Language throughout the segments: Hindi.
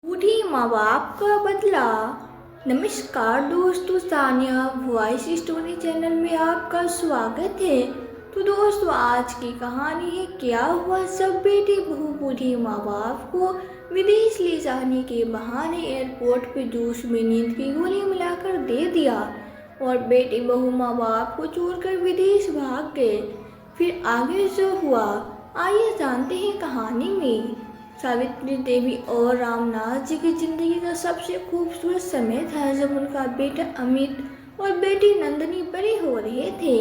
बूढ़ी माँ बाप का बदला। नमस्कार दोस्तों, सानिया वॉइस स्टोरी चैनल में आपका स्वागत है। तो दोस्तों, आज की कहानी है क्या हुआ सब बेटी बहू बूढ़ी माँ बाप को विदेश ले जाने के बहाने एयरपोर्ट पे जूस में नींद की गोली मिलाकर दे दिया और बेटी बहू माँ बाप को छोड़कर विदेश भाग गए। फिर आगे जो हुआ आइए जानते हैं कहानी में। सावित्री देवी और रामनाथ जी की जिंदगी का सबसे खूबसूरत समय था जब उनका बेटा अमित और बेटी नंदनी बड़े हो रहे थे।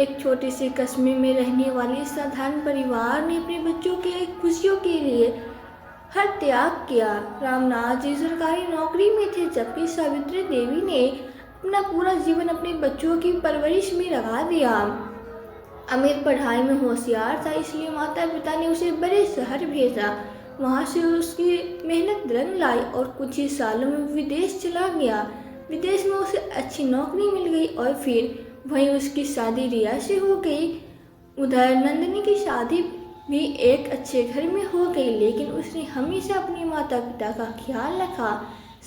एक छोटे से कस्बे में रहने वाले साधारण परिवार ने अपने बच्चों के खुशियों के लिए हर त्याग किया। रामनाथ जी सरकारी नौकरी में थे, जबकि सावित्री देवी ने अपना पूरा जीवन अपने बच्चों की परवरिश में लगा दिया। अमित पढ़ाई में होशियार था, इसलिए माता पिता ने उसे बड़े शहर भेजा। वहाँ से उसकी मेहनत रंग लाई और कुछ ही सालों में विदेश चला गया। विदेश में उसे अच्छी नौकरी मिल गई और फिर वहीं उसकी शादी रिया से हो गई। उधर नंदिनी की शादी भी एक अच्छे घर में हो गई, लेकिन उसने हमेशा अपने माता पिता का ख्याल रखा।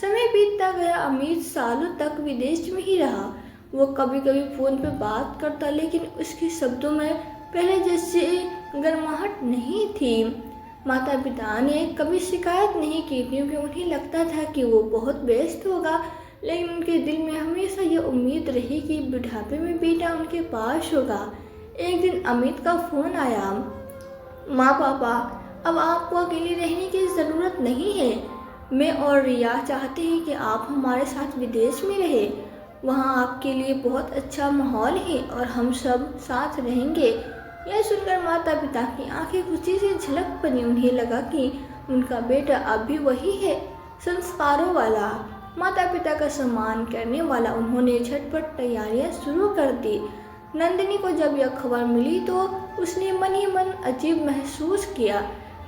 समय बीतता गया, अमित सालों तक विदेश में ही रहा। वो कभी कभी फ़ोन पर बात करता, लेकिन उसके शब्दों में पहले जैसे गर्माहट नहीं थी। माता पिता ने कभी शिकायत नहीं की, क्योंकि उन्हें लगता था कि वो बहुत व्यस्त होगा, लेकिन उनके दिल में हमेशा ये उम्मीद रही कि बुढ़ापे में बेटा उनके पास होगा। एक दिन अमित का फ़ोन आया। माँ पापा, अब आपको अकेले रहने की ज़रूरत नहीं है। मैं और रिया चाहते हैं कि आप हमारे साथ विदेश में रहे। वहाँ आपके लिए बहुत अच्छा माहौल है और हम सब साथ रहेंगे। यह सुनकर माता पिता की आंखें खुशी से झलक पड़ी। उन्हें लगा कि उनका बेटा अब भी वही है, संस्कारों वाला, माता पिता का सम्मान करने वाला। उन्होंने झटपट तैयारियां शुरू कर दी। नंदिनी को जब यह खबर मिली तो उसने मन ही मन अजीब महसूस किया।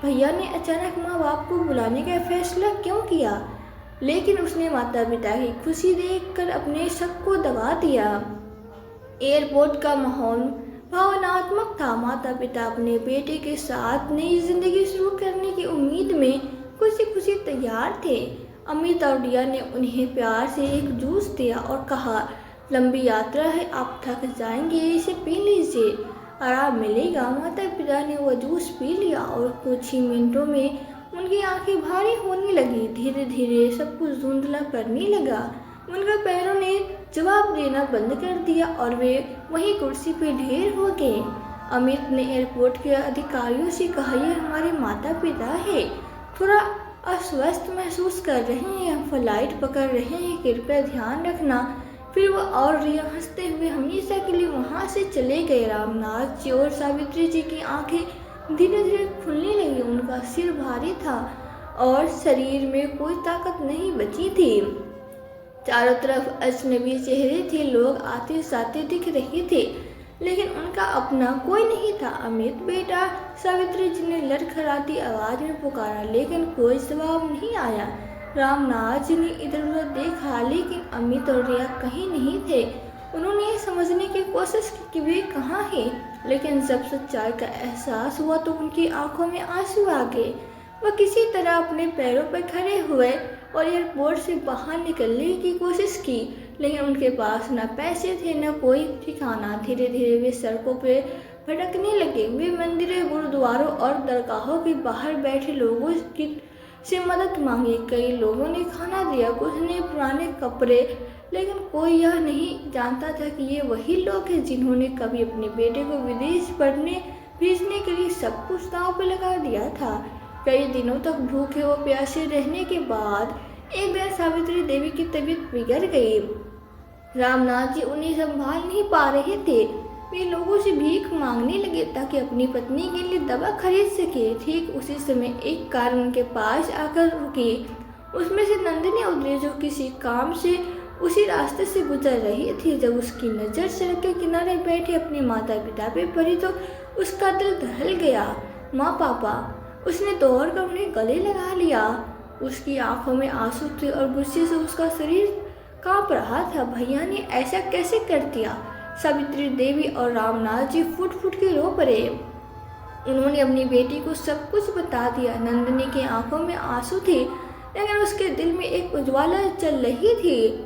भैया ने अचानक माँ बाप को बुलाने का फैसला क्यों किया? लेकिन उसने माता पिता की खुशी देखकर अपने शक को दबा दिया। एयरपोर्ट का माहौल भावनात्मक था। माता पिता अपने बेटे के साथ नई जिंदगी शुरू करने की उम्मीद में खुशी खुशी तैयार थे। अमित और रिया ने उन्हें प्यार से एक जूस दिया और कहा, लंबी यात्रा है, आप थक जाएंगे, इसे पी लीजिए, आराम मिलेगा। माता पिता ने वह जूस पी लिया और कुछ ही मिनटों में उनकी आंखें भारी होने लगी। धीरे धीरे सब कुछ धुंधला पड़ने लगा। उनके पैरों ने जवाब देना बंद कर दिया और वे वहीं कुर्सी पर ढेर हो गए। अमित ने एयरपोर्ट के अधिकारियों से कहा, ये हमारे माता पिता है, थोड़ा अस्वस्थ महसूस कर रहे हैं, फ्लाइट पकड़ रहे हैं, कृपया ध्यान रखना। फिर वो और रिया हंसते हुए हमेशा के लिए वहाँ से चले गए। रामनाथ जी और सावित्री जी की आंखें धीरे धीरे खुलने लगी। उनका सिर भारी था और शरीर में कोई ताकत नहीं बची थी। चारों तरफ अजनबी चेहरे थे, लोग आते जाते दिख रहे थे, लेकिन उनका अपना कोई नहीं था। अमित बेटा, सावित्री जी ने लड़खड़ाती आवाज में पुकारा, लेकिन कोई जवाब नहीं आया। रामनाथ जी ने इधर उधर देखा, लेकिन अमित और रिया कहीं नहीं थे। उन्होंने ये समझने की कोशिश की कि वे कहाँ हैं, लेकिन जब सच्चाई का एहसास हुआ तो उनकी आंखों में आंसू आ गए। वह किसी तरह अपने पैरों पर खड़े हुए और एयरपोर्ट से बाहर निकलने की कोशिश की, लेकिन उनके पास न पैसे थे न कोई ठिकाना। धीरे धीरे वे सड़कों पर भटकने लगे। वे मंदिरों, गुरुद्वारों और दरगाहों के बाहर बैठे लोगों की से मदद मांगी। कई लोगों ने खाना दिया, कुछ ने पुराने कपड़े, लेकिन कोई यह नहीं जानता था कि ये वही लोग हैं जिन्होंने कभी अपने बेटे को विदेश पढ़ने भेजने के लिए सब कुछ दांव पर लगा दिया था। कई दिनों तक भूखे और प्यासे रहने के बाद एक दिन सावित्री देवी की तबीयत बिगड़ गई। रामनाथ जी उन्हें संभाल नहीं पा रहे थे। वे लोगों से भीख मांगने लगे ताकि अपनी पत्नी के लिए दवा खरीद सके। ठीक उसी समय एक कार उनके पास आकर रुकी। उसमें से नंदिनी उतरी, जो किसी काम से उसी रास्ते से गुजर रही थी। जब उसकी नज़र सड़क के किनारे बैठे अपने माता पिता पे पड़ी तो उसका दिल दहल गया। माँ पापा, उसने दौड़कर उन्हें गले लगा लिया। उसकी आंखों में आंसू थे और गुस्से से उसका शरीर कांप रहा था। भैया ने ऐसा कैसे कर दिया? सावित्री देवी और रामनाथ जी फुट फुट के रो पड़े। उन्होंने अपनी बेटी को सब कुछ बता दिया। नंदिनी की आंखों में आंसू थे, लेकिन उसके दिल में एक उज्ज्वला चल रही थी।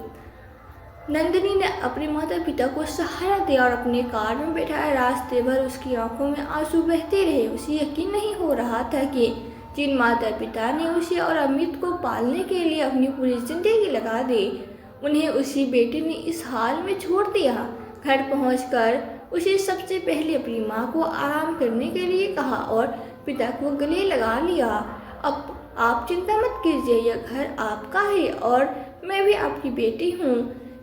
नंदिनी ने अपने माता पिता को सहारा दिया और अपने कार में बैठाया। रास्ते भर उसकी आंखों में आंसू बहते रहे। उसे यकीन नहीं हो रहा था कि जिन माता पिता ने उसे और अमित को पालने के लिए अपनी पूरी जिंदगी लगा दी, उन्हें उसी बेटे ने इस हाल में छोड़ दिया। घर पहुंचकर उसे सबसे पहले अपनी माँ को आराम करने के लिए कहा और पिता को गले लगा लिया। अब आप चिंता मत कीजिए, यह घर आपका है और मैं भी आपकी बेटी हूँ,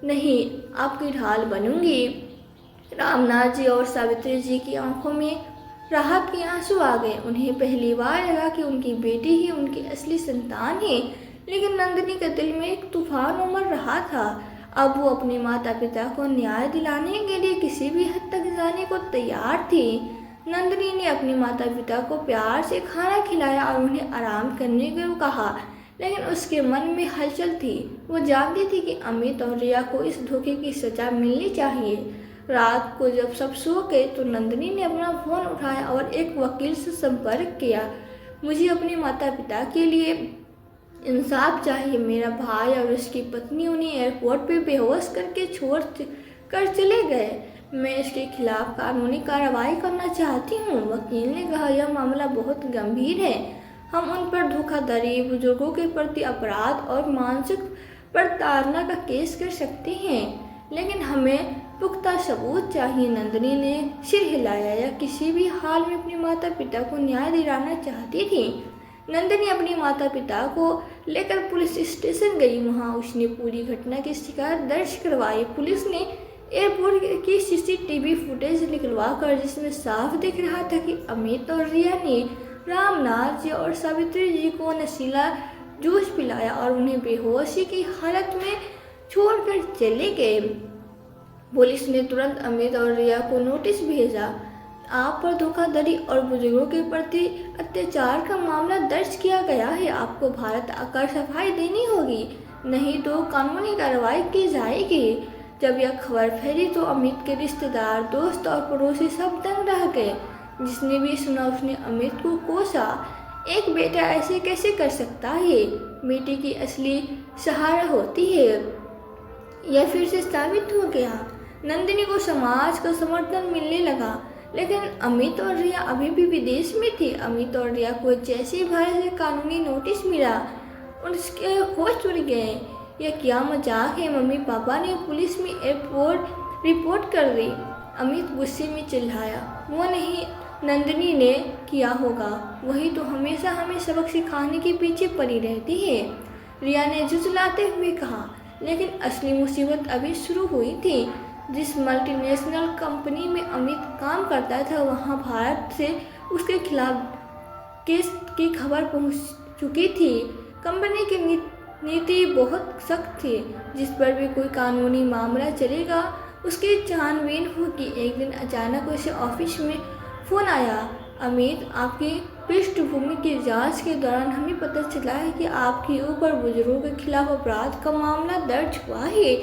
नहीं आपकी ढाल बनूंगी। रामनाथ जी और सावित्री जी की आंखों में राहत के आंसू आ गए। उन्हें पहली बार लगा कि उनकी बेटी ही उनकी असली संतान है। लेकिन नंदिनी के दिल में एक तूफान उमड़ रहा था। अब वो अपने माता पिता को न्याय दिलाने के लिए किसी भी हद तक जाने को तैयार थी। नंदिनी ने अपने माता पिता को प्यार से खाना खिलाया और उन्हें आराम करने को कहा, लेकिन उसके मन में हलचल थी। वो जानती थी कि अमित और रिया को इस धोखे की सजा मिलनी चाहिए। रात को जब सब सो गए तो नंदिनी ने अपना फ़ोन उठाया और एक वकील से संपर्क किया। मुझे अपने माता पिता के लिए इंसाफ चाहिए। मेरा भाई और उसकी पत्नी उन्हें एयरपोर्ट पे बेहोश करके छोड़ कर चले गए। मैं इसके खिलाफ कानूनी कार्रवाई करना चाहती हूँ। वकील ने कहा, यह मामला बहुत गंभीर है। हम उन पर धोखाधड़ी, बुजुर्गों के प्रति अपराध और मानसिक प्रताड़ना का केस कर सकते हैं, लेकिन हमें पुख्ता सबूत चाहिए। नंदिनी ने सिर हिलाया। या किसी भी हाल में अपने माता पिता को न्याय दिलाना चाहती थी। नंदिनी अपने माता पिता को लेकर पुलिस स्टेशन गई। वहां उसने पूरी घटना की शिकायत दर्ज करवाई। पुलिस ने एयरपोर्ट की सीसीटीवी फुटेज निकलवा कर, जिसमें साफ दिख रहा था कि अमित और रिया ने रामनाथ जी और सावित्री जी को नशीला जूस पिलाया और उन्हें बेहोशी की हालत में छोड़कर चले गए। पुलिस ने तुरंत अमित और रिया को नोटिस भेजा। आप पर धोखाधड़ी और बुजुर्गों के प्रति अत्याचार का मामला दर्ज किया गया है। आपको भारत आकर सफाई देनी होगी, नहीं तो कानूनी कार्रवाई की जाएगी। जब यह खबर फैली तो अमित के रिश्तेदार, दोस्त और पड़ोसी सब दंग रह गए। जिसने भी सुना उसने अमित को कोसा। एक बेटा ऐसे कैसे कर सकता है? बेटी की असली सहारा होती है। यह फिर से साबित हो गया। नंदिनी को समाज का समर्थन मिलने लगा, लेकिन अमित और रिया अभी भी विदेश में थे। अमित और रिया को जैसे ही भारत से कानूनी नोटिस मिला, उसके होश उड़ गए। यह क्या मजाक है? मम्मी पापा ने पुलिस में एयरपोर्ट रिपोर्ट कर दी। अमित गुस्से में चिल्लाया। वो नहीं, नंदिनी ने किया होगा। वही तो हमेशा हमें सबक सिखाने के पीछे पड़ी रहती है, रिया ने झुंझलाते हुए कहा। लेकिन असली मुसीबत अभी शुरू हुई थी। जिस मल्टीनेशनल कंपनी में अमित काम करता था, वहां भारत से उसके खिलाफ केस की खबर पहुंच चुकी थी। कंपनी की नीति बहुत सख्त थी। जिस पर भी कोई कानूनी मामला चलेगा, उसकी छानबीन होगी। एक दिन अचानक उसे ऑफिस में फ़ोन आया। अमित, आपकी पृष्ठभूमि की जांच के दौरान हमें पता चला है कि आपके ऊपर बुजुर्गों के खिलाफ अपराध का मामला दर्ज हुआ है।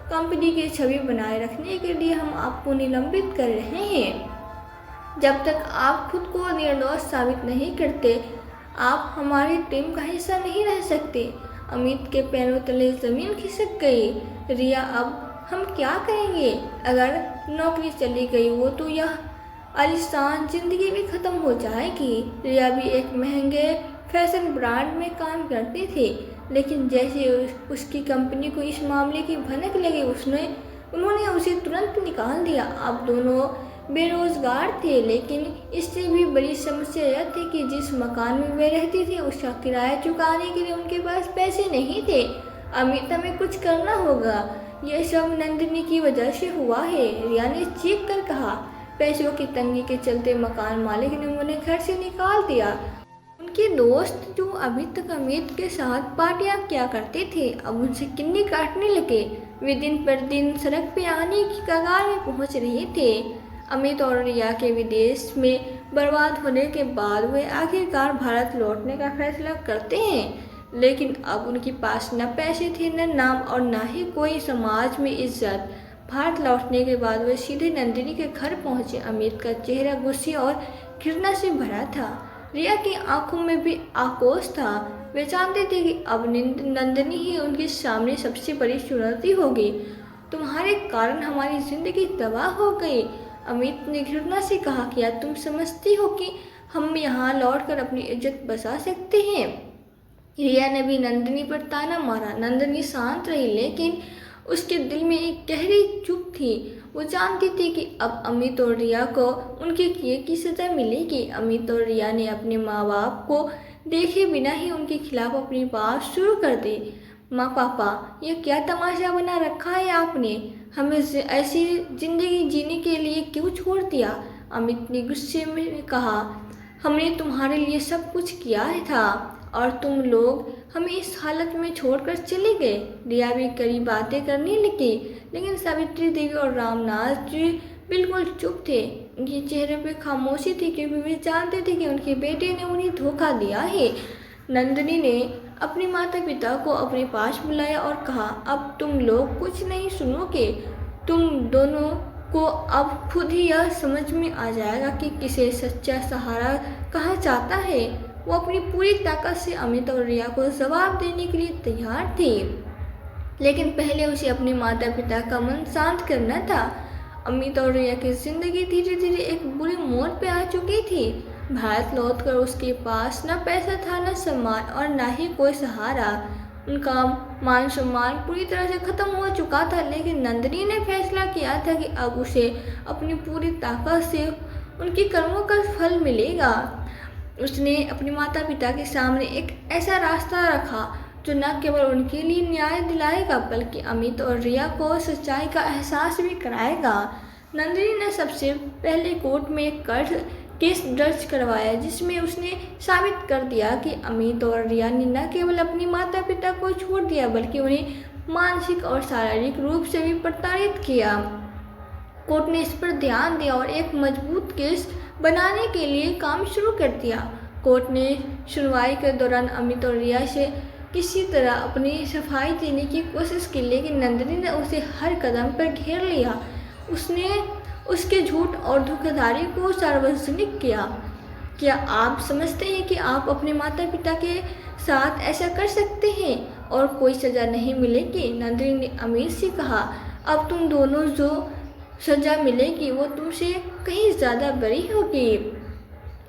कंपनी की छवि बनाए रखने के लिए हम आपको निलंबित कर रहे हैं। जब तक आप खुद को निर्दोष साबित नहीं करते, आप हमारी टीम का हिस्सा नहीं रह सकते। अमित के पैरों तले जमीन खिसक गई। रिया, अब हम क्या करेंगे? अगर नौकरी चली गई वो तो यह आलीशान जिंदगी भी खत्म हो जाएगी। रिया भी एक महंगे फैशन ब्रांड में काम करती थी, लेकिन जैसे उसकी कंपनी को इस मामले की भनक लगी, उन्होंने उसे तुरंत निकाल दिया। अब दोनों बेरोजगार थे, लेकिन इससे भी बड़ी समस्या यह थी कि जिस मकान में वे रहती थी, उसका किराया चुकाने के लिए उनके पास पैसे नहीं थे। अमित, हमें कुछ करना होगा। यह सब नंदिनी की वजह से हुआ है, रिया ने चीख कर कहा। पैसों की तंगी के चलते मकान मालिक ने उन्हें घर से निकाल दिया। उनके दोस्त जो अभी तक अमित के साथ पार्टियां किया करते थे, अब उनसे किन्नी काटने लगे। वे दिन पर दिन सड़क पे आने की कगार में पहुंच रहे थे। अमित और रिया के विदेश में बर्बाद होने के बाद वे आखिरकार भारत लौटने का फैसला करते हैं, लेकिन अब उनके पास न पैसे थे, न नाम और न ही कोई समाज में इज्जत। भारत लौटने के बाद वे सीधे नंदिनी के घर पहुंचे। अमित का चेहरा गुस्से और घृणा से भरा था। रिया की आंखों में भी आक्रोश था। वे जानते थे कि अब नंदिनी ही उनके सामने सबसे बड़ी चुनौती होगी। तुम्हारे कारण हमारी जिंदगी तबाह हो गई, अमित ने घृणा से कहा। क्या तुम समझती हो कि हम यहाँ लौटकर अपनी इज्जत बचा सकते हैं? रिया ने भी नंदिनी पर ताना मारा। नंदिनी शांत रही, लेकिन उसके दिल में एक गहरी चुप थी। वो जानती थी कि अब अमित और रिया को उनके किए की सजा मिलेगी। अमित और रिया ने अपने माँ बाप को देखे बिना ही उनके खिलाफ अपनी बात शुरू कर दी। माँ पापा, ये क्या तमाशा बना रखा है आपने? हमें ऐसी जिंदगी जीने के लिए क्यों छोड़ दिया? अमित ने गुस्से में कहा। हमने तुम्हारे लिए सब कुछ किया था और तुम लोग हमें इस हालत में छोड़कर चले गए। रिया भी कड़ी बातें करने लगी, लेकिन सावित्री देवी और रामनाथ जी बिल्कुल चुप थे। उनके चेहरे पे खामोशी थी, क्योंकि वे जानते थे कि उनके बेटे ने उन्हें धोखा दिया है। नंदिनी ने अपने माता पिता को अपने पास बुलाया और कहा, अब तुम लोग कुछ नहीं सुनोगे। तुम दोनों को अब खुद ही यह समझ में आ जाएगा कि किसे सच्चा सहारा कहा जाता है। वो अपनी पूरी ताकत से अमित और रिया को जवाब देने के लिए तैयार थी, लेकिन पहले उसे अपने माता पिता का मन शांत करना था। अमित और रिया की जिंदगी धीरे धीरे एक बुरे मोड़ पे आ चुकी थी। भारत लौटकर उसके पास न पैसा था, न सम्मान और न ही कोई सहारा। उनका मान सम्मान पूरी तरह से खत्म हो चुका था, लेकिन नंदिनी ने फैसला किया था कि अब उसे अपनी पूरी ताकत से उनके कर्मों का फल मिलेगा। उसने अपने माता पिता के सामने एक ऐसा रास्ता रखा जो न केवल उनके लिए न्याय दिलाएगा, बल्कि अमित और रिया को सच्चाई का एहसास भी कराएगा। नंदिनी ने सबसे पहले कोर्ट में एक केस दर्ज करवाया, जिसमें उसने साबित कर दिया कि अमित और रिया ने न केवल अपने माता पिता को छोड़ दिया, बल्कि उन्हें मानसिक और शारीरिक रूप से भी प्रताड़ित किया। कोर्ट ने इस पर ध्यान दिया और एक मजबूत केस बनाने के लिए काम शुरू कर दिया। कोर्ट ने सुनवाई के दौरान अमित और रिया से किसी तरह अपनी सफाई देने की कोशिश की, लेकिन नंदिनी ने उसे हर कदम पर घेर लिया। उसने उसके झूठ और धोखाधड़ी को सार्वजनिक किया। क्या आप समझते हैं कि आप अपने माता पिता के साथ ऐसा कर सकते हैं और कोई सज़ा नहीं मिलेगी? नंदिनी ने अमित से कहा, अब तुम दोनों जो सज़ा मिलेगी वो तुमसे कहीं ज़्यादा बड़ी होगी।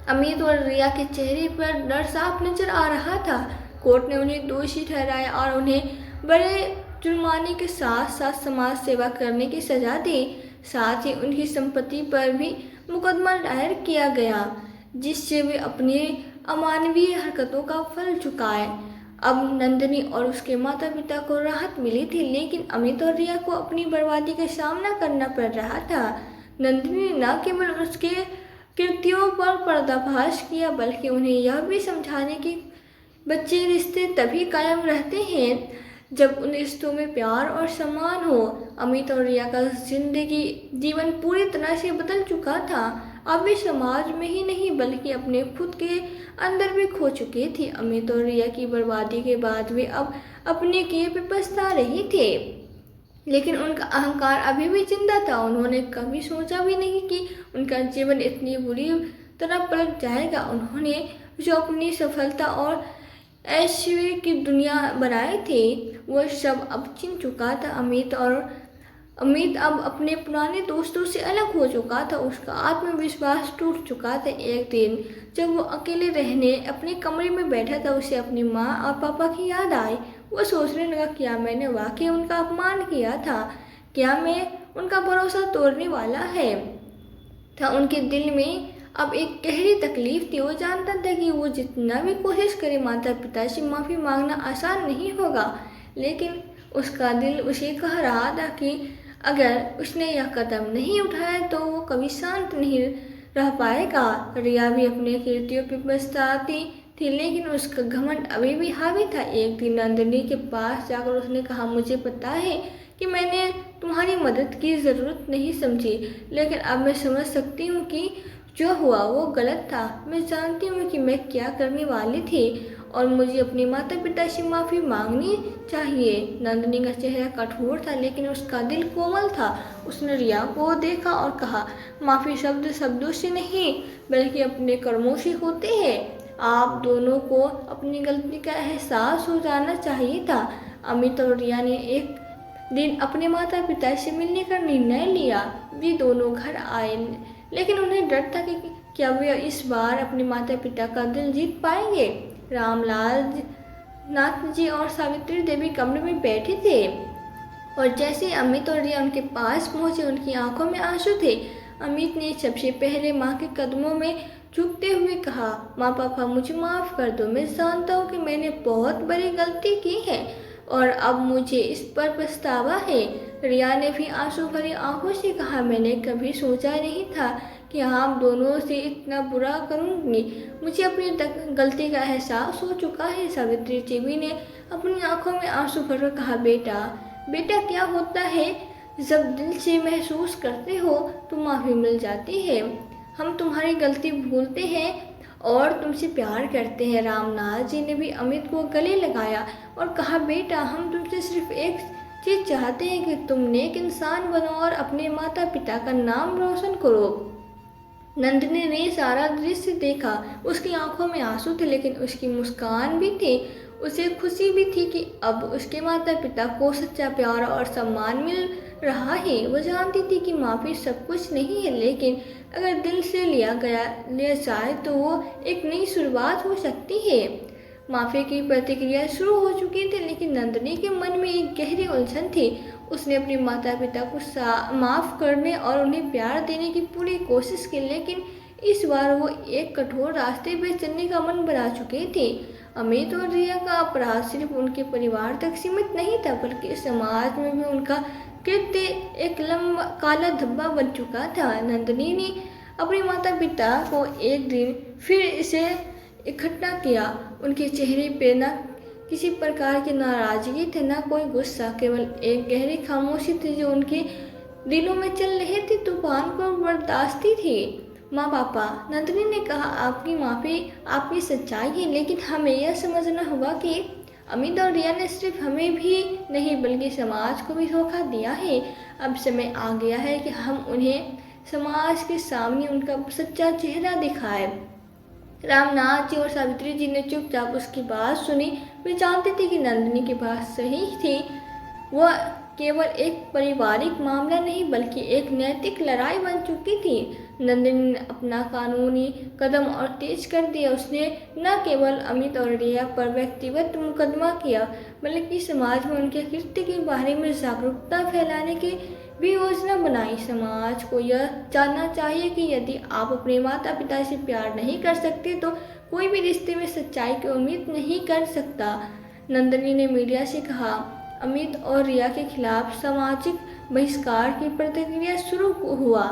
अमित और रिया के चेहरे पर डर साफ नजर आ रहा था। कोर्ट ने उन्हें दोषी ठहराया और उन्हें बड़े जुर्माने के साथ साथ समाज सेवा करने की सज़ा दी। साथ ही उनकी संपत्ति पर भी मुकदमा दायर किया गया, जिससे वे अपनी अमानवीय हरकतों का फल चुकाए। अब नंदिनी और उसके माता पिता को राहत मिली थी, लेकिन अमित और रिया को अपनी बर्बादी का सामना करना पड़ रहा था। नंदिनी ने न केवल उसके कृत्यों पर पर्दाफाश किया, बल्कि उन्हें यह भी समझाने की बच्चे रिश्ते तभी कायम रहते हैं जब उन रिश्तों में प्यार और सम्मान हो। अमित और रिया का जीवन पूरी तरह से बदल चुका था। अब वे समाज में ही नहीं, बल्कि अपने खुद के अंदर भी खो चुके थे। अमित और रिया की बर्बादी के बाद वे अब अपने किए पे पछता रहे थे, लेकिन उनका अहंकार अभी भी जिंदा था। उन्होंने कभी सोचा भी नहीं कि उनका जीवन इतनी बुरी तरह पलट जाएगा। उन्होंने जो अपनी सफलता और ऐश्वर्य की दुनिया बनाए थे, वह सब अब छिन चुका था। अमित अब अपने पुराने दोस्तों से अलग हो चुका था। उसका आत्मविश्वास टूट चुका था। एक दिन जब वो अकेले रहने अपने कमरे में बैठा था, उसे अपनी माँ और पापा की याद आई। वो सोचने लगा, क्या मैंने वाकई उनका अपमान किया था? क्या मैं उनका भरोसा तोड़ने वाला था? उनके दिल में अब एक गहरी तकलीफ थी। वो जानता था कि वो जितना भी कोशिश करे, माता पिता से माफ़ी मांगना आसान नहीं होगा, लेकिन उसका दिल उसे कह रहा था कि अगर उसने यह कदम नहीं उठाया तो वो कभी शांत नहीं रह पाएगा। रिया भी अपने कृत्यों पर पछताती थी, लेकिन उसका घमंड अभी भी हावी था। एक दिन नंदिनी के पास जाकर उसने कहा, मुझे पता है कि मैंने तुम्हारी मदद की ज़रूरत नहीं समझी, लेकिन अब मैं समझ सकती हूँ कि जो हुआ वो गलत था। मैं जानती हूँ कि मैं क्या करने वाली थी और मुझे अपने माता पिता से माफ़ी मांगनी चाहिए। नंदिनी का चेहरा कठोर था, लेकिन उसका दिल कोमल था। उसने रिया को देखा और कहा, माफ़ी शब्दों से नहीं, बल्कि अपने कर्मों से होते हैं। आप दोनों को अपनी गलती का एहसास हो जाना चाहिए था। अमित और रिया ने एक दिन अपने माता पिता से मिलने का निर्णय लिया। वे दोनों घर आए, लेकिन उन्हें डर था कि क्या वे इस बार अपने माता पिता का दिल जीत पाएंगे। रामलाल नाथ जी और सावित्री देवी कमरे में बैठे थे और जैसे अमित और रिया उनके पास पहुंचे, उनकी आंखों में आंसू थे। अमित ने सबसे पहले माँ के कदमों में झुकते हुए कहा, माँ पापा मुझे माफ़ कर दो। मैं जानता हूँ कि मैंने बहुत बड़ी गलती की है और अब मुझे इस पर पछतावा है। रिया ने भी आंसू भरी आंखों से कहा, मैंने कभी सोचा नहीं था कि आप दोनों से इतना बुरा करूँगी। मुझे अपनी गलती का एहसास हो चुका है। सावित्री देवी ने अपनी आंखों में आंसू भरकर कहा, बेटा क्या होता है, जब दिल से महसूस करते हो तो माफ़ी मिल जाती है। हम तुम्हारी गलती भूलते हैं और तुमसे प्यार करते हैं। रामनाथ जी ने भी अमित को गले लगाया और कहा, बेटा हम तुमसे सिर्फ एक चीज़ चाहते हैं कि तुम नेक इंसान बनो और अपने माता पिता का नाम रोशन करो। नंदिनी ने सारा दृश्य देखा। उसकी आंखों में आंसू थे, लेकिन उसकी मुस्कान भी थी। उसे खुशी भी थी कि अब उसके माता पिता को सच्चा प्यार और सम्मान मिल रहा है। वो जानती थी कि माफ़ी सब कुछ नहीं है, लेकिन अगर दिल से लिया जाए तो वो एक नई शुरुआत हो सकती है। माफ़ी की प्रतिक्रिया शुरू हो चुकी थी, लेकिन नंदिनी के मन में एक गहरी उलझन थी। उसने अपने माता पिता को माफ़ करने और उन्हें प्यार देने की पूरी कोशिश की, लेकिन इस बार वो एक कठोर रास्ते पर चलने का मन बना चुके थे। अमित और रिया का अपराध सिर्फ उनके परिवार तक सीमित नहीं था, बल्कि समाज में भी उनका कृत्य एक लंबा काला धब्बा बन चुका था। नंदिनी ने अपने माता पिता को एक दिन फिर से इकट्ठा किया। उनके चेहरे पे न किसी प्रकार की नाराजगी थी, न कोई गुस्सा, केवल एक गहरी खामोशी थी जो उनके दिलों में चल रहे थे तूफान को बर्दाश्ती थी। माँ पापा, नंदिनी ने कहा, आपकी माफ़ी आपकी सच्चाई है, लेकिन हमें यह समझना होगा कि अमित और रिया ने सिर्फ हमें भी नहीं बल्कि समाज को भी धोखा दिया है। अब समय आ गया है कि हम उन्हें समाज के सामने उनका सच्चा चेहरा दिखाएं। रामनाथ जी और सावित्री जी ने चुपचाप उसकी बात सुनी। वे जानते थे कि नंदिनी की बात सही थी। वह केवल एक पारिवारिक मामला नहीं बल्कि एक नैतिक लड़ाई बन चुकी थी। नंदिनी ने अपना कानूनी कदम और तेज कर दिया। उसने न केवल अमित और रिया पर व्यक्तिगत मुकदमा किया, बल्कि समाज में उनके कृत्य के बारे में जागरूकता फैलाने की भी योजना बनाई। समाज को यह जानना चाहिए कि यदि आप अपने माता पिता से प्यार नहीं कर सकते तो कोई भी रिश्ते में सच्चाई की उम्मीद नहीं कर सकता। नंदिनी ने मीडिया से कहा, अमित और रिया के खिलाफ सामाजिक बहिष्कार की प्रतिक्रिया शुरू हुआ।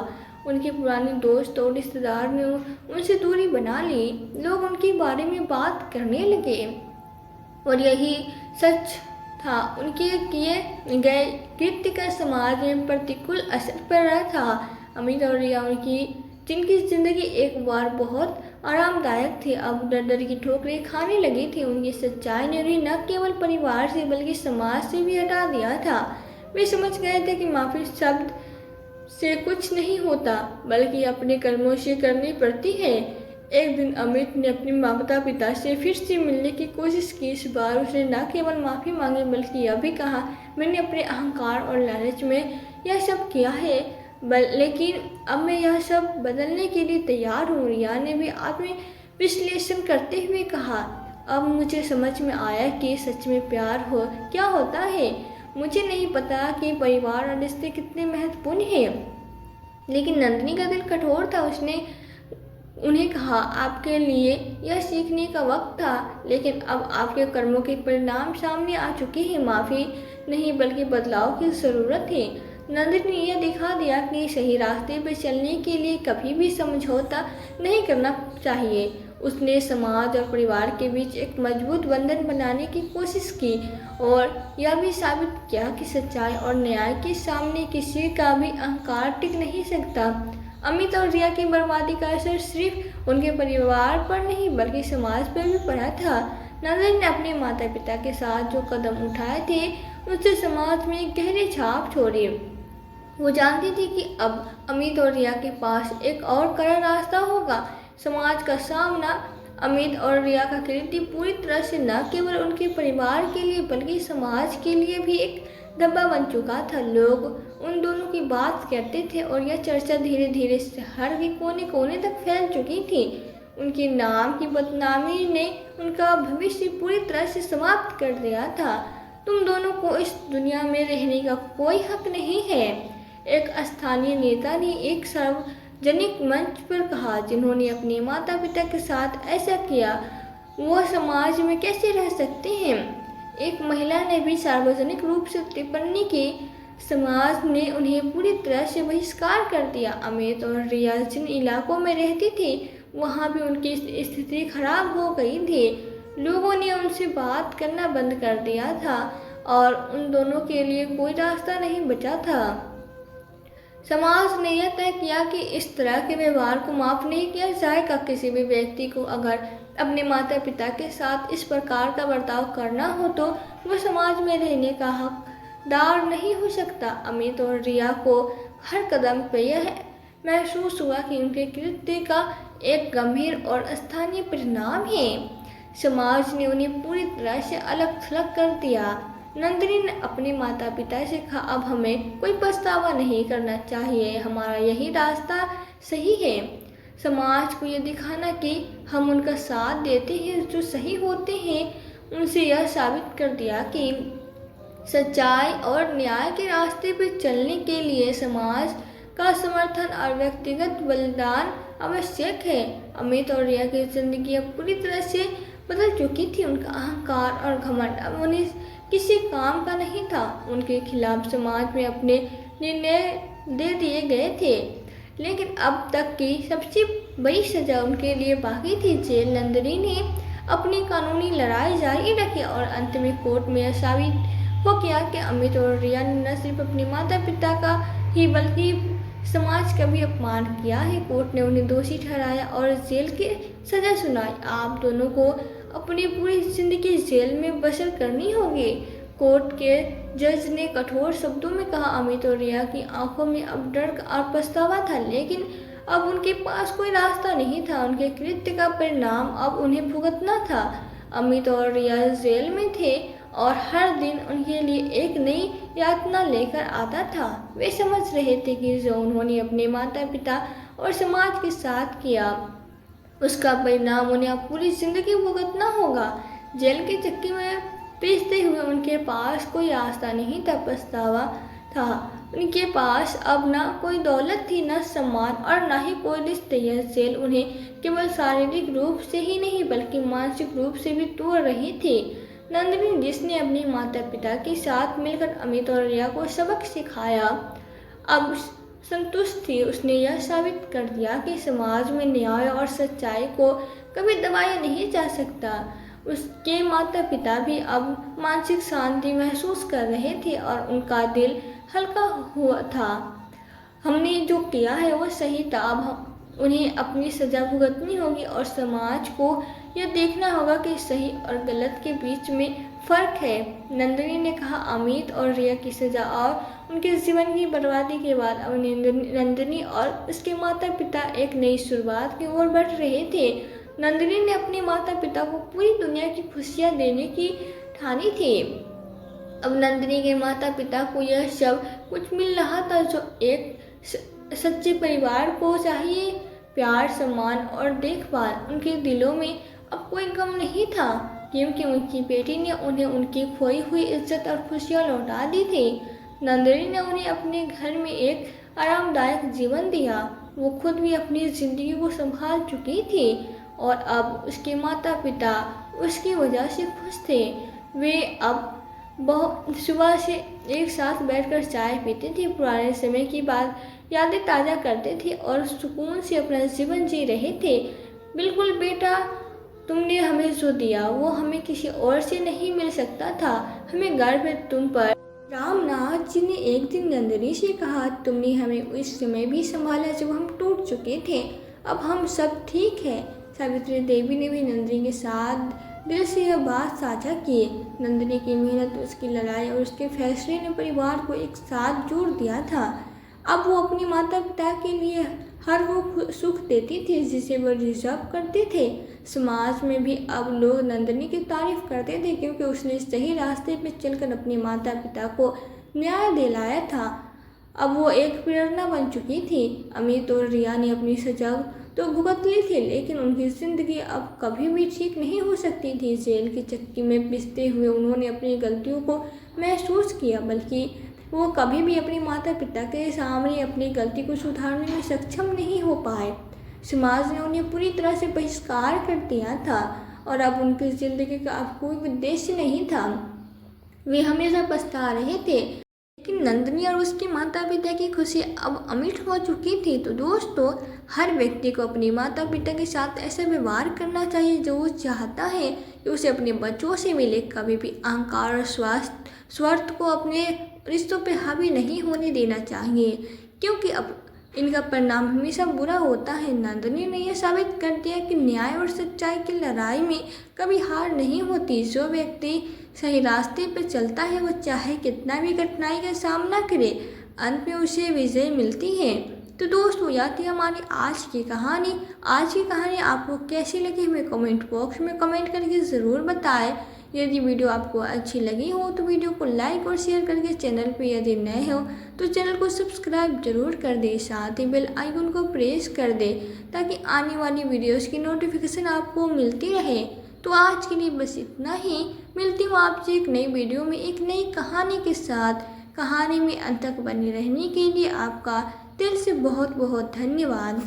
उनके पुराने दोस्त और रिश्तेदार ने उनसे दूरी बना ली। लोग उनके बारे में बात करने लगे और यही सच था, उनके किए गए कृत्य का समाज में प्रतिकूल असर पड़ रहा था। अमित और रिया जिनकी जिंदगी एक बार बहुत आरामदायक थी, अब डर डर की ठोकरें खाने लगी थी। उनकी सच्चाई ने उन्हें न केवल परिवार से बल्कि समाज से भी हटा दिया था। वे समझ गए थे कि माफ़ी शब्द से कुछ नहीं होता, बल्कि अपने कर्मों से करनी पड़ती है। एक दिन अमित ने अपने माता पिता से फिर से मिलने की कोशिश की। इस बार उसने न केवल माफ़ी मांगी बल्कि यह भी कहा, मैंने अपने अहंकार और लालच में यह सब किया है, लेकिन अब मैं यह सब बदलने के लिए तैयार हूँ। रिया ने भी आत्म विश्लेषण करते हुए कहा, अब मुझे समझ में आया कि सच में प्यार क्या होता है। मुझे नहीं पता कि परिवार और रिश्ते कितने महत्वपूर्ण हैं, लेकिन नंदिनी का दिल कठोर था। उसने उन्हें कहा, आपके लिए यह सीखने का वक्त था, लेकिन अब आपके कर्मों के परिणाम सामने आ चुके हैं। माफ़ी नहीं बल्कि बदलाव की ज़रूरत है। नंदिनी ने यह दिखा दिया कि सही रास्ते पर चलने के लिए कभी भी समझौता नहीं करना चाहिए। उसने समाज और परिवार के बीच एक मजबूत बंधन बनाने की कोशिश की और यह भी साबित किया कि सच्चाई और न्याय के सामने किसी का भी अहंकार टिक नहीं सकता। अमित और रिया की बर्बादी का असर सिर्फ उनके परिवार पर नहीं बल्कि समाज पर भी पड़ा था। नंदिनी ने अपने माता पिता के साथ जो कदम उठाए थे उससे समाज में एक गहरी छाप छोड़ी। वो जानती थी कि अब अमित और रिया के पास एक और कड़ा रास्ता होगा। समाज का सामना अमित और रिया का कृत्य पूरी तरह से न केवल उनके परिवार के लिए बल्कि समाज के लिए भी एक धब्बा बन चुका था। लोग उन दोनों की बात करते थे और यह चर्चा धीरे धीरे शहर के कोने कोने तक फैल चुकी थी। उनके नाम की बदनामी ने उनका भविष्य पूरी तरह से समाप्त कर दिया था। तुम दोनों को इस दुनिया में रहने का कोई हक नहीं है, एक स्थानीय नेता ने एक सार्वजनिक मंच पर कहा। जिन्होंने अपने माता पिता के साथ ऐसा किया वो समाज में कैसे रह सकते हैं? एक महिला ने भी सार्वजनिक रूप से टिप्पणी की। समाज ने उन्हें पूरी तरह से बहिष्कार कर दिया। अमित और रिया जिन इलाकों में रहती थी वहाँ भी उनकी स्थिति खराब हो गई थी। लोगों ने उनसे बात करना बंद कर दिया था और उन दोनों के लिए कोई रास्ता नहीं बचा था। समाज ने यह तय किया कि इस तरह के व्यवहार को माफ नहीं किया जाएगा। किसी भी व्यक्ति को अगर अपने माता पिता के साथ इस प्रकार का बर्ताव करना हो तो वह समाज में रहने का हकदार नहीं हो सकता। अमित और रिया को हर कदम पर यह महसूस हुआ कि उनके कृत्य का एक गंभीर और स्थानीय परिणाम है। समाज ने उन्हें पूरी तरह से अलग थलग कर दिया। नंदिनी ने अपने माता पिता से कहा, अब हमें कोई पछतावा नहीं करना चाहिए, हमारा यही रास्ता सही है। समाज को यह दिखाना कि हम उनका साथ देते हैं जो सही होते हैं, उनसे यह साबित कर दिया कि सच्चाई और न्याय के रास्ते पर चलने के लिए समाज का समर्थन और व्यक्तिगत बलिदान आवश्यक है। अमित और रिया की जिंदगी अब पूरी तरह से बदल चुकी थी। उनका अहंकार और घमंड अब उन्हें किसी काम का नहीं था। उनके खिलाफ समाज में अपने निर्णय दे दिए गए थे, लेकिन अब तक की सबसे बड़ी सजा उनके लिए बाकी थी, जेल। नंदिनी ने अपनी कानूनी लड़ाई जारी रखी और अंत में कोर्ट में यह साबित हो गया कि अमित और रिया ने न सिर्फ अपने माता पिता का ही बल्कि समाज का भी अपमान किया है। कोर्ट ने उन्हें दोषी ठहराया और जेल की सजा सुनाई। आप दोनों को अपनी पूरी जिंदगी जेल में बसर करनी होगी, कोर्ट के जज ने कठोर शब्दों में कहा। अमित और रिया की आंखों में अब डर और पछतावा था, लेकिन अब उनके पास कोई रास्ता नहीं था। उनके कृत्य का परिणाम अब उन्हें भुगतना था। अमित और रिया जेल में थे और हर दिन उनके लिए एक नई यातना लेकर आता था। वे समझ रहे थे कि जो उन्होंने अपने माता पिता और समाज के साथ किया उसका परिणाम उन्हें अब पूरी जिंदगी भुगतना होगा। जेल के चक्की में पीसते हुए उनके पास कोई रास्ता नहीं था, पछतावा था। उनके पास अब ना कोई दौलत थी, न सम्मान और ना ही कोई रिश्ते। यह जेल उन्हें केवल शारीरिक रूप से ही नहीं बल्कि मानसिक रूप से भी तोड़ रही थी। नंदिनी, जिसने अपने माता पिता के साथ मिलकर अमित और रिया को सबक सिखाया, अब संतुष्ट थी। उसने यह साबित कर दिया कि समाज में न्याय और सच्चाई को कभी दबाया नहीं जा सकता। उसके माता पिता भी अब मानसिक शांति महसूस कर रहे थे और उनका दिल हल्का हुआ था। हमने जो किया है वो सही था, अब उन्हें अपनी सजा भुगतनी होगी और समाज को यह देखना होगा कि सही और गलत के बीच में फर्क है। नंदिनी ने कहा। अमित और रिया की सजा और उनके जीवन की बर्बादी के बाद अब नंदिनी और उसके माता पिता एक नई शुरुआत की ओर बढ़ रहे थे। नंदिनी ने अपने माता पिता को पूरी दुनिया की खुशियां देने की ठानी थी। अब नंदिनी के माता पिता को यह सब कुछ मिल रहा था जो एक सच्चे परिवार को चाहिए, प्यार, सम्मान और देखभाल। उनके दिलों में अब कोई गम नहीं था क्योंकि उनकी बेटी ने उन्हें उनकी खोई हुई इज्जत और खुशियाँ लौटा दी थी। नंदिनी ने उन्हें अपने घर में एक आरामदायक जीवन दिया। वो खुद भी अपनी ज़िंदगी को संभाल चुकी थी और अब उसके माता पिता उसकी वजह से खुश थे। वे अब बहुत सुबह से एक साथ बैठकर चाय पीते थे, पुराने समय की बात यादें ताज़ा करते थे और सुकून से अपना जीवन जी रहे थे। बिल्कुल बेटा, तुमने हमें जो दिया वो हमें किसी और से नहीं मिल सकता था। हमें गर्व है तुम पर। रामनाथ जी ने एक दिन नंदिनी से कहा, तुमने हमें उस समय भी संभाला जब हम टूट चुके थे, अब हम सब ठीक है। सावित्री देवी ने भी नंदिनी के साथ दिल से यह बात साझा की। नंदिनी की मेहनत, उसकी लड़ाई और उसके फैसले ने परिवार को एक साथ जोड़ दिया था। अब वो अपने माता पिता के लिए हर वो सुख देती थी जिसे वो डिजर्व करते थे। समाज में भी अब लोग नंदिनी की तारीफ करते थे क्योंकि उसने सही रास्ते पर चलकर अपने माता पिता को न्याय दिलाया था। अब वो एक प्रेरणा बन चुकी थी। अमित और रिया ने अपनी सजा तो भुगत ली थी, लेकिन उनकी ज़िंदगी अब कभी भी ठीक नहीं हो सकती थी। जेल की चक्की में पिसते हुए उन्होंने अपनी गलतियों को महसूस किया, बल्कि वो कभी भी अपने माता पिता के सामने अपनी गलती को सुधारने में सक्षम नहीं हो पाए। समाज ने उन्हें पूरी तरह से बहिष्कार कर दिया था और अब उनकी ज़िंदगी का अब कोई उद्देश्य नहीं था। वे हमेशा पछता रहे थे। लेकिन नंदिनी और उसके माता पिता की खुशी अब अमिट हो चुकी थी। तो दोस्तों, हर व्यक्ति को अपने माता पिता के साथ ऐसा व्यवहार करना चाहिए जो वो चाहता है कि उसे अपने बच्चों से मिले। कभी भी अहंकार और स्वार्थ को अपने रिश्तों पे हावी नहीं होने देना चाहिए, क्योंकि अब इनका परिणाम हमेशा बुरा होता है। नंदिनी ने यह साबित कर दिया कि न्याय और सच्चाई की लड़ाई में कभी हार नहीं होती। जो व्यक्ति सही रास्ते पर चलता है, वो चाहे कितना भी कठिनाई का सामना करे, अंत में उसे विजय मिलती है। तो दोस्तों, यह थी हमारी आज की कहानी। आज की कहानी आपको कैसी लगी हमें कमेंट बॉक्स में कमेंट करके ज़रूर बताएं। यदि वीडियो आपको अच्छी लगी हो तो वीडियो को लाइक और शेयर करके चैनल पर यदि नए हो तो चैनल को सब्सक्राइब जरूर कर दें। साथ ही बेल आइकन को प्रेस कर दें ताकि आने वाली वीडियोस की नोटिफिकेशन आपको मिलती रहे। तो आज के लिए बस इतना ही। मिलती हूँ आपसे एक नई वीडियो में एक नई कहानी के साथ। कहानी में अंत तक बने रहने के लिए आपका दिल से बहुत बहुत धन्यवाद।